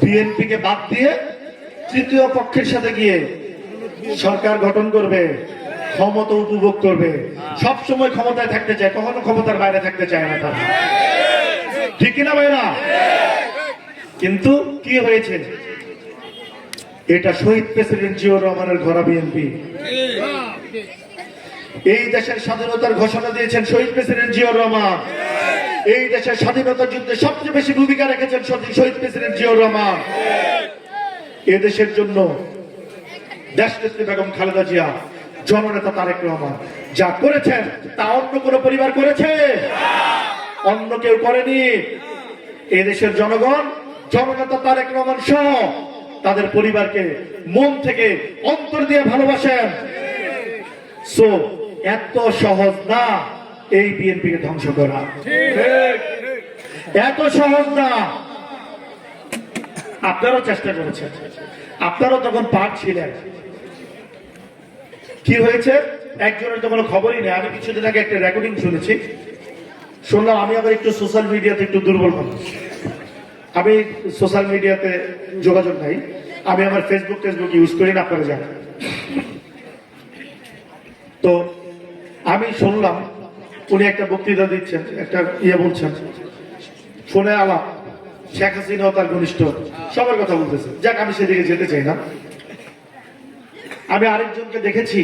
বিএনপিকে বাদ দিয়ে তৃতীয় পক্ষের সাথে গিয়ে সরকার গঠন করবে, ক্ষমতা উপভোগ করবে, সব সময় ক্ষমতায় থাকতে চায়, কখনো ক্ষমতার বাইরে থাকতে চায় না তারা। ঠিক কিনা ভাইরা? কিন্তু কি হয়েছে, এটা শহীদ প্রেসিডেন্ট জিয়াউর রহমানের ঘোড়া বিএনপি। এই দেশের স্বাধীনতার ঘোষণা দিয়েছেন শহীদ প্রেসিডেন্ট জিয়াউর রহমান। এই দেশের স্বাধীনতা যুদ্ধে সবচেয়ে বেশি ভূমিকা রেখেছেন শহীদ প্রেসিডেন্ট জিয়াউর রহমান। এদেশের জন্য দেশনেত্রী বেগম খালেদা জিয়া, জননেতা তারেক রহমান যা করেছেন তা অন্য কোন পরিবার করেছে? অন্য কেউ করেনি। এদেশের জনগণ জননেতা তারেক রহমান সহ তাদের পরিবারকে মন থেকে অন্তর দিয়ে ভালোবাসেন। সো এত সহজ না এই বিএনপিকে ধ্বংস করা, এত সহজ না। আপনারাও চেষ্টা করেছেন, আপনারাও তখন পার্ট ছিলেন। কি হয়েছে একজনের তো কোনো খবরই নেই। আমি কিছুদিন আগে একটা রেকর্ডিং শুনেছি, শুনলাম। আমি আবার একটু সোশ্যাল মিডিয়াতে একটু দুর্বল মানুষ, আমি সোশ্যাল মিডিয়াতে যোগাযোগ নাই, আমি আমার ফেসবুক ইউজ করি না, আপনারা জানেন। তো আমি শুনলাম উনি একটা বক্তৃতা দিচ্ছেন, একটা বলছেন, ফোনে আলাপ, শেখ হাসিনা ও তার ঘনিষ্ঠ সবার কথা বলতেছে। যাক, আমি সেদিকে যেতে চাই না। আমি আরেকজনকে দেখেছি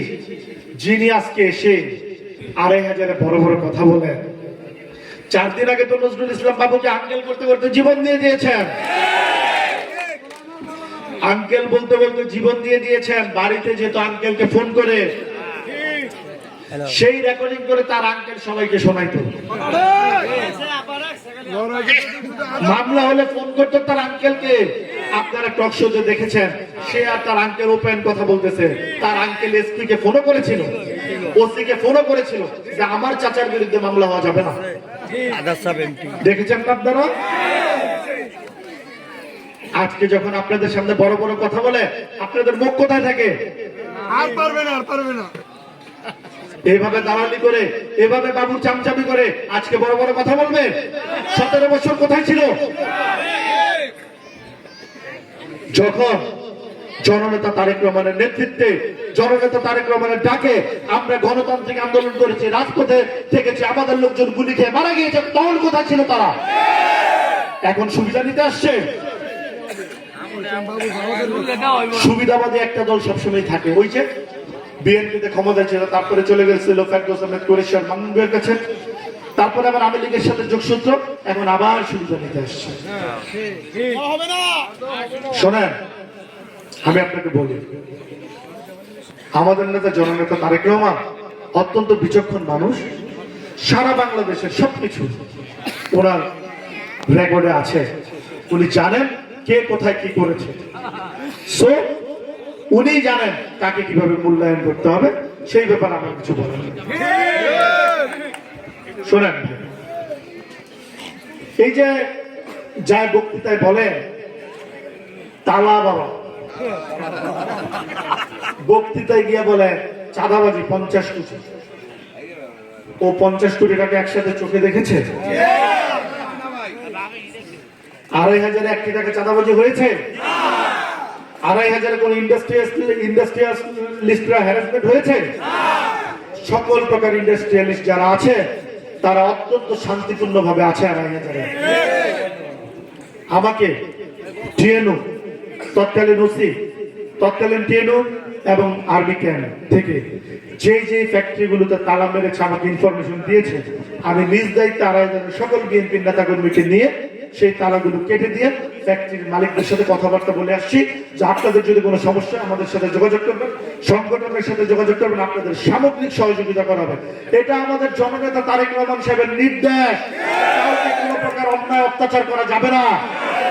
যিনি আজকে এসে ২৫০০ বড় বড় কথা বলেন। 4 দিন আগে তো নজরুল ইসলাম বাবুকে আঙ্কেল করতে করতে জীবন দিয়ে দিয়েছেন, আঙ্কেল বলতে বলতে জীবন দিয়ে দিয়েছেন। বাড়িতে যেত আঙ্কেলকে ফোন করে, সেই রেকর্ডিং করে তার আঙ্কেল সবাইকে শোনাইতো। মামলা হলে ফোন করতো তার আঙ্কেলকে। আপনারা টক শোতে দেখেছেন, সে আর তার আঙ্কেল ওপেন কথা বলতেছে। তার আঙ্কেল এসপি কে ফোনও করেছিল, ওসি কে ফোনও করেছিল যে আমার চাচার বিরুদ্ধে মামলা হওয়া যাবে না। দেখেছেন আপনারা? আজকে যখন আপনাদের সামনে বড় বড় কথা বলে, আপনাদের মুখ কোথায় থাকে? আর পারবে না, আর পারবে না। এইভাবে দালালি করে, এভাবে বাবুর চামচামি করে আজকে বড় বড় কথা বলবে? 17 বছর কোথায় ছিল? যখন জননেতা তারেক রহমানের নেতৃত্বে, জননেতা তারেক রহমানের ডাকে আমরা গণতান্ত্রিক আন্দোলন করেছি, রাজপথে থেকেছি, আমাদের লোকজন গুলি খেয়ে মারা গিয়েছে, তখন কোথায় ছিল তারা? এখন সুবিধা নিতে আসছে। সুবিধাবাদী একটা দল সবসময় থাকে, ওই যে বিএনপিতে ক্ষমতা ছিল, তারপরে চলে গেছিল ফেরদৌস আহমেদ কুরেশির মামুনের কাছে, তারপরে আবার আওয়ামী লীগের সাথে যোগসূত্র, এখন আবার সুবিধা নিতে আসছে। শোনেন, আমি আপনাকে বলি, আমাদের নেতা জননেতা তারেক রহমান অত্যন্ত বিচক্ষণ মানুষ। সারা বাংলাদেশের সবকিছু ওনার রেকর্ডে আছে। উনি জানেন কে কোথায় কি করেছে। সো উনি জানেন তাকে কিভাবে মূল্যায়ন করতে হবে, সেই ব্যাপারে আমার কিছু বলার নেই। শোনেন, এই যে যার বক্তৃতায় বলেন তালা বাবা, বক্তৃতায় গিয়ে বলে চাঁদাবাজি 50 কোটি, ও 50 কোটি টাকা একসাথে চোখে দেখেছে? ২৫০০ একটি টাকা চাঁদাবাজি হয়েছে? ২৫০০ কোন ইন্ডাস্ট্রিয়ালিস্টরা হ্যারাসমেন্ট হয়েছে? সকল প্রকার ইন্ডাস্ট্রিয়ালিস্ট যারা আছে তারা অত্যন্ত শান্তিপূর্ণ ভাবে আছে। ২৫০০ আমাকে টিএনও, তৎকালীন ওসি, তৎকালীন টিএনও এবং আর্মি ক্যাম্প থেকে যে ফ্যাক্টরিগুলোতে তালা মেরেছে আমাকে ইনফরমেশন দিয়েছে। আমি নিজ দায়িত্বে ২৫০০ সকল বিএনপির নেতাকর্মীকে নিয়ে সেই তালাগুলো কেটে দিয়ে ফ্যাক্টরির মালিকদের সাথে কথাবার্তা বলে আসছি যে আপনাদের যদি কোনো সমস্যা আমাদের সাথে যোগাযোগ করবেন, সংগঠনের সাথে যোগাযোগ করবেন, আপনাদের সামগ্রিক সহযোগিতা করা হবে। এটা আমাদের জননেতা তারেক রহমান সাহেবের নির্দেশ। কাউকে কোনো প্রকার অন্যায় অত্যাচার করা যাবে না,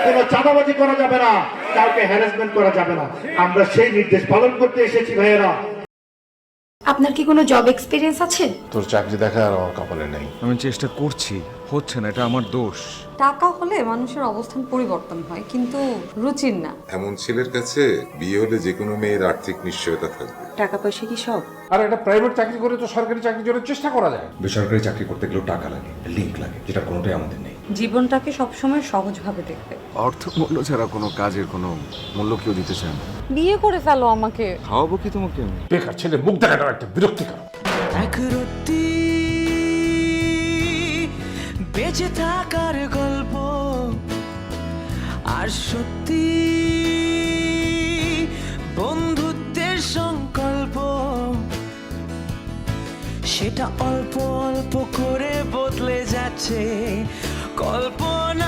কোনো চাঁদাবাজি করা যাবে না, কাউকে হ্যারাসমেন্ট করা যাবে না। আমরা সেই নির্দেশ পালন করতে এসেছি ভাইয়েরা। আপনার কি কোনো জব এক্সপিরিয়েন্স আছে? তোর চাকরি দেখা আর আমার কপালে নেই। আমি চেষ্টা করছি, হচ্ছে না, এটা আমার দোষ। টাকা হলে মানুষের অবস্থান পরিবর্তন হয়, কিন্তু রুচির না। এমন ছেলের কাছে বিয়ে হলে যে কোনো মেয়ের আর্থিক নিশ্চয়তা থাকবে। টাকা পয়সা কি সব? আর একটা প্রাইভেট চাকরি করে তো সরকারি চাকরির জন্য চেষ্টা করা যায়। বেসরকারি চাকরি করতে গেলেও টাকা লাগে, লিঙ্ক লাগে, যেটা কোনোটাই আমাদের নেই। জীবনটাকে সবসময় সহজভাবে দেখবে। অর্থ মূল্য ছাড়া কোনো কাজের কোনো মূল্য কেউ দিতে চায় না। বিয়ে করে ফেলো আমাকে। খাওয়াবো কি তোমাকে আমি? বেকার ছেলে মুখ দেখাটা একটা বিরক্তিকর। এক রত্তি বেঁচে থাকার গল্প, আর সত্যি বন্ধুত্বের সংকল্প, সেটা অল্প অল্প করে বদলে যাচ্ছে কল্পনা।